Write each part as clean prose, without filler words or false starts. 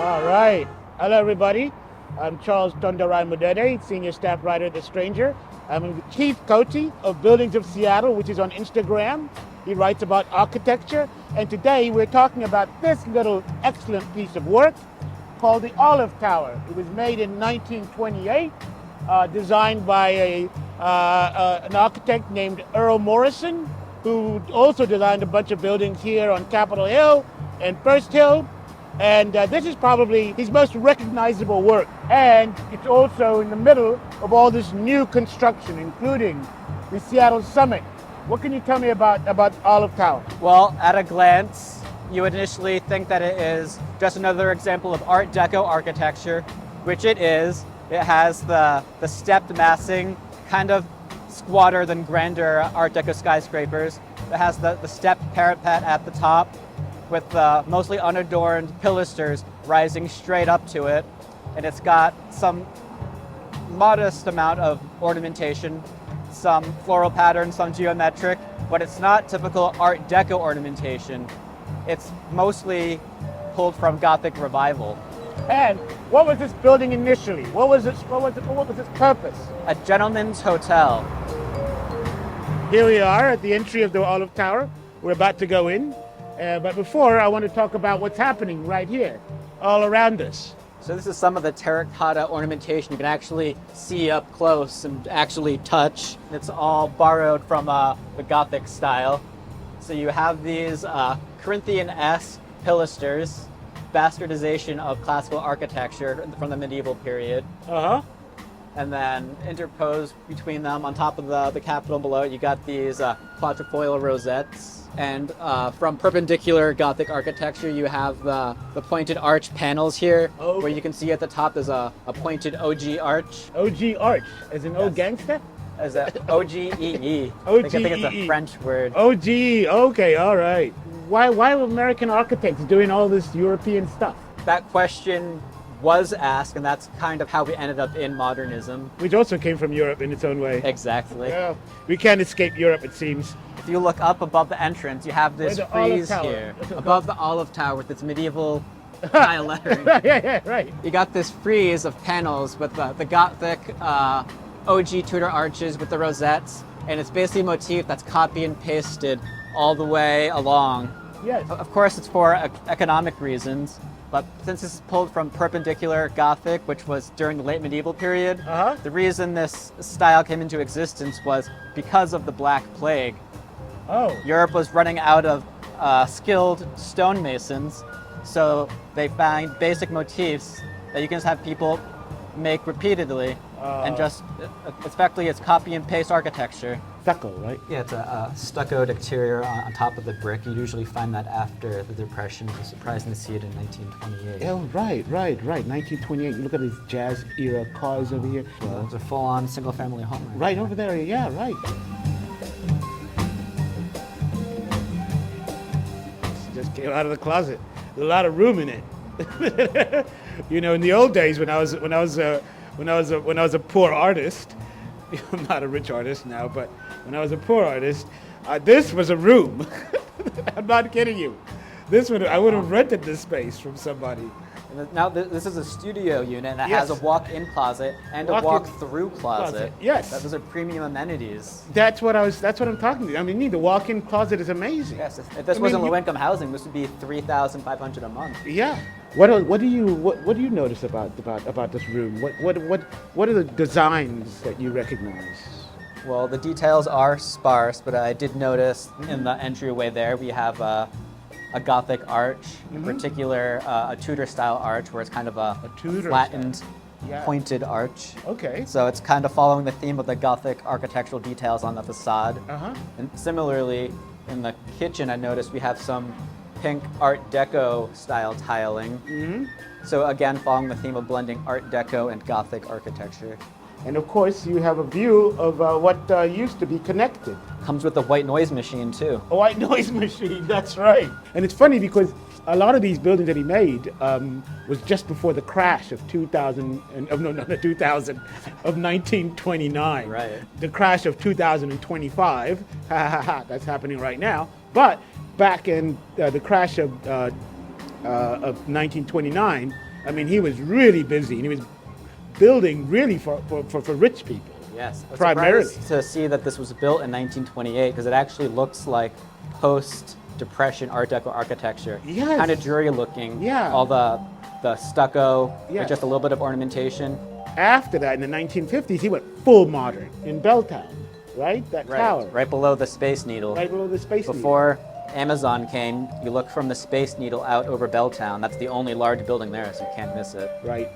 All right. Hello, everybody. I'm Charles Tondarai Mudede, Senior Staff Writer at The Stranger. I'm with Keith Cote of Buildings of Seattle, which is on Instagram. He writes about architecture. And today we're talking about this little excellent piece of work called the Olive Tower. It was made in 1928, designed by an architect named Earl Morrison, who also designed a bunch of buildings here on Capitol Hill and First Hill. And this is probably his most recognizable work. And it's also in the middle of all this new construction, including the Seattle Summit. What can you tell me about Olive Tower? Well, at a glance, you would initially think that it is just another example of Art Deco architecture, which it is. It has the stepped massing, kind of squatter than grander Art Deco skyscrapers. It has the stepped parapet at the top, with mostly unadorned pilasters rising straight up to it. And it's got some modest amount of ornamentation, some floral patterns, some geometric, but it's not typical Art Deco ornamentation. It's mostly pulled from Gothic revival. And what was this building initially? What was its purpose? A gentleman's hotel. Here we are at the entry of the Olive Tower. We're about to go in. But before, I want to talk about what's happening right here, all around us. So this is some of the terracotta ornamentation you can actually see up close and actually touch. It's all borrowed from the Gothic style. So you have these Corinthian-esque pilasters, bastardization of classical architecture from the medieval period. And then interposed between them on top of the Capitol below, you got these quatrefoil rosettes. And from perpendicular Gothic architecture, you have the pointed arch panels here, where you can see at the top there's a pointed OG arch. OG arch, as in old gangster? As a OGEE. OGEE. I think it's a French word. OGE, okay, all right. Why are American architects doing all this European stuff? That question was asked, and that's kind of how we ended up in modernism. Which also came from Europe in its own way. Exactly. Yeah, we can't escape Europe, it seems. If you look up above the entrance, you have this frieze here, above the Olive Tower with its medieval style lettering. Yeah, right. You got this frieze of panels with the Gothic OG Tudor arches with the rosettes, and it's basically a motif that's copy and pasted all the way along. Yes. Of course, it's for economic reasons, but since this is pulled from perpendicular Gothic, which was during the late medieval period, the reason this style came into existence was because of the Black Plague. Oh. Europe was running out of skilled stonemasons, so they find basic motifs that you can just have people make repeatedly, and just effectively it's copy and paste architecture. Stucco, right? Yeah, it's a stuccoed exterior on top of the brick. You usually find that after the Depression. It's surprising to see it in 1928. Oh, right. 1928. You look at these jazz era cars over here. Well, it's a full-on single-family home. Right over there, yeah, right. Just came out of the closet. There's a lot of room in it. You know, in the old days when I was a poor artist, I'm not a rich artist now, but when I was a poor artist, this was a room. I'm not kidding you. I would have rented this space from somebody. Now this is a studio unit that has a walk-in closet and a walk-through closet. Yes. Those are premium amenities. That's what I'm talking to. I mean, the walk-in closet is amazing. Yes, if this wasn't low-income housing, this would be $3,500 a month. Yeah. What do you notice about this room? What are the designs that you recognize? Well, the details are sparse, but I did notice in the entryway there we have a Gothic arch, in particular a Tudor-style arch, where it's kind of a flattened, pointed arch. Okay. So it's kind of following the theme of the Gothic architectural details on the facade. And similarly, in the kitchen, I noticed we have some pink Art Deco style tiling. So again, following the theme of blending Art Deco and Gothic architecture. And of course, you have a view of what used to be connected. Comes with a white noise machine too. A white noise machine, that's right. And it's funny because a lot of these buildings that he made was just before the crash of 1929. Right. The crash of 2025, that's happening right now. But back in the crash of 1929, I mean, he was really busy, and he was building really for rich people. Yes, I was primarily. surprised to see that this was built in 1928 because it actually looks like post-Depression Art Deco architecture. Yes. Kind of dreary looking. Yeah. All the stucco Yeah. with just a little bit of ornamentation. After that, in the 1950s, he went full modern in Belltown, right? That tower. Right below the Space Needle. Right below the Space Needle. Before Amazon came, you look from the Space Needle out over Belltown. That's the only large building there, so you can't miss it. Right.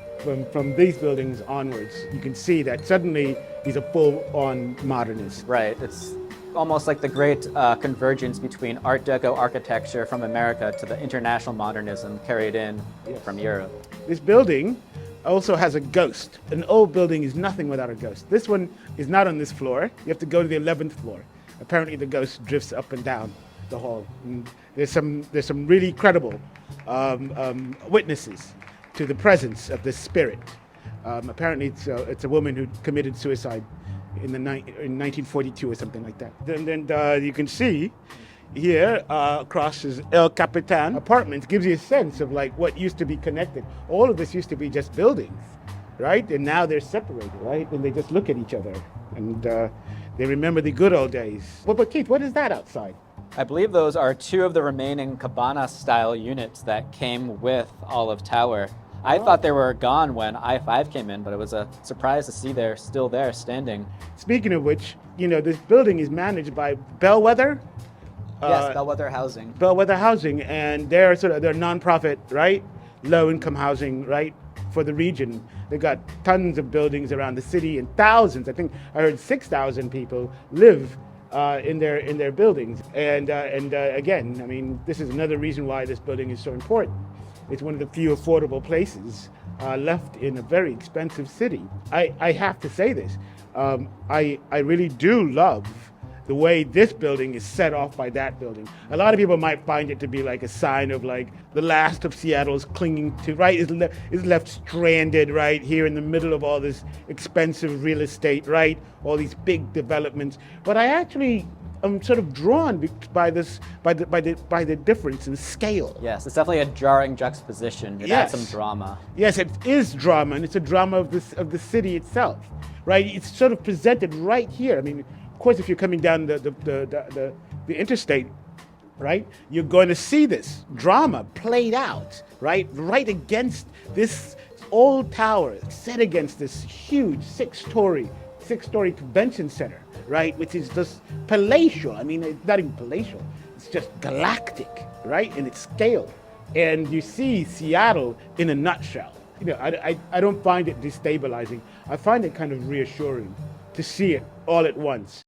From these buildings onwards, you can see that suddenly he's a full-on modernist. Right. It's almost like the great convergence between Art Deco architecture from America to the international modernism carried in Yes. from Europe. This building also has a ghost. An old building is nothing without a ghost. This one is not on this floor. You have to go to the 11th floor. Apparently the ghost drifts up and down the hall. And there's some really credible witnesses to the presence of this spirit. Apparently it's a woman who committed suicide in 1942 or something like that. Then you can see here across is El Capitan Apartments. Gives you a sense of like what used to be connected. All of this used to be just buildings, right? And now they're separated, right? And they just look at each other and they remember the good old days. But Keith, what is that outside? I believe those are two of the remaining cabana-style units that came with Olive Tower. I thought they were gone when I-5 came in, but it was a surprise to see they're still there, standing. Speaking of which, you know, this building is managed by Bellwether. Yes, Bellwether Housing. Bellwether Housing, and they're nonprofit, right? Low-income housing, right, for the region. They've got tons of buildings around the city and thousands. I think I heard 6,000 people live in their buildings. And again, I mean, this is another reason why this building is so important. It's one of the few affordable places left in a very expensive city. I have to say this. I really do love the way this building is set off by that building. A lot of people might find it to be like a sign of like the last of Seattle's clinging to, right, is left stranded right here in the middle of all this expensive real estate, right? All these big developments. But I actually am sort of drawn by the difference in scale. Yes, it's definitely a jarring juxtaposition. It adds some drama. Yes, it is drama, and it's a drama of the city itself, right? It's sort of presented right here. I mean, of course, if you're coming down the interstate, right, you're going to see this drama played out, right against this old tower, set against this huge six-story convention center, right, which is just palatial. I mean, it's not even palatial. It's just galactic, right, in its scale. And you see Seattle in a nutshell. You know, I don't find it destabilizing. I find it kind of reassuring to see it all at once.